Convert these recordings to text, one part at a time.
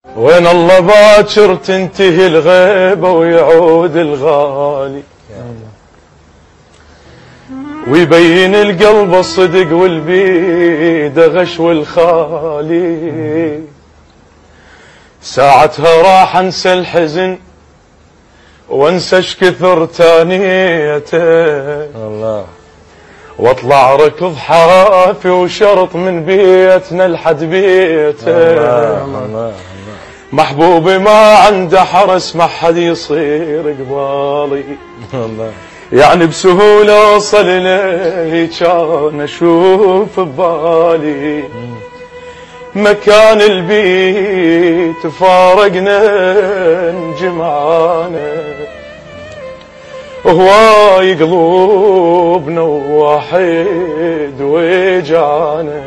وين الله باكر تنتهي الغيبة ويعود الغالي، ويبين القلب الصدق والبيد غش والخالي. ساعتها راح انسى الحزن وانسى اش كثر تانيته، واطلع ركض حافي وشرط من بيتنا لحد بيته. محبوبي ما عنده حرس ما حد يصير قبالي، يعني بسهولة اوصل اليه كان اشوف ببالي. مكان البيت فارقنا انجمعانا، هواي قلوبنا واحد وجعانا.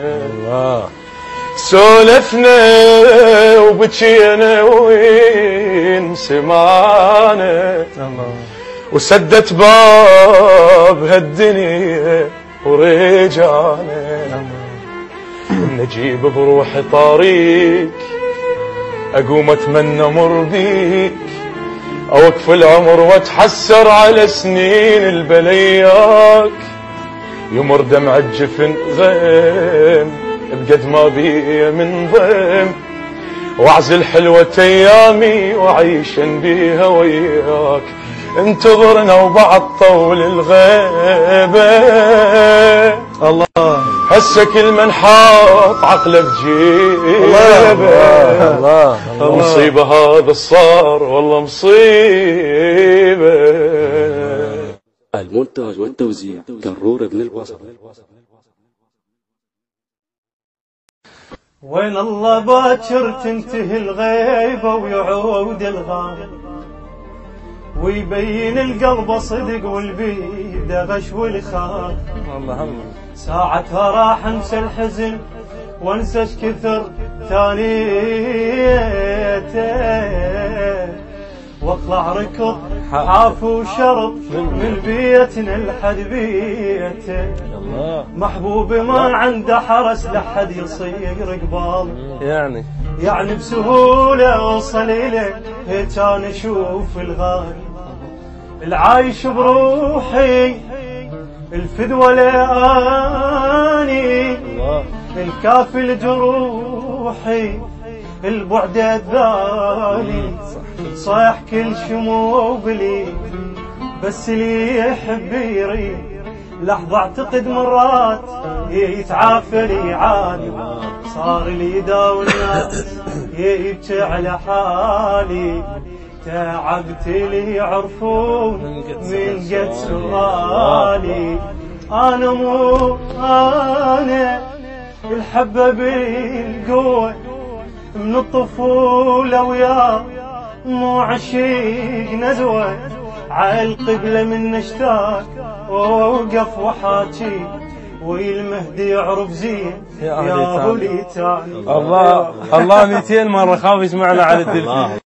سولفنا وبكينا وين سمعنا، وسدت باب هالدنيا ورجعنا. نجيب بروحي طريق اقوم اتمنى مر بيك، اوقف العمر واتحسر على سنين البلياك. يمر دمع الجفن غيم بقد ما بي من ضيم، واعزل حلوة ايامي وعيشن بيها وياك. انتظرنا وبعد طول الغيبة، الله هسه كل من حاط عقله بجيبه. مصيبة هذا الصار والله مصيبة. المونتاج والتوزيع كرور بن البصر. وين الله باكر تنتهي الغيبة ويعود الغالي، ويبين القلب صدق والبيد غش والخال. ساعتها راح انسى الحزن وانسى اش كثر ثانيته، واطلع ركض حاف وشرب من بيتنا لحد بيته. محبوبي ما عنده حرس لحد يصير قبال، يعني بسهولة اوصل اليه كان اشوف الغالي. العايش بروحي الفدوى لاني، الكافي لجروحي البعد الذالي. صايح كل شموع لي بس اللي يحب يريد، لحظة اعتقد مرات يتعافى لي عادي. صار لي يداوي الناس يبكي على حالي، تعبت لي يعرفون من قد سؤالي. انا مو انا الحبة بالقوة من الطفولة وياه، مو عشيق نزوة عالقبلة من نشتاق. ووقف وحاكي والمهدي يعرف زين يا ابو ليتاني. الله 200 مرة خاف يسمعنا على التلفزيون.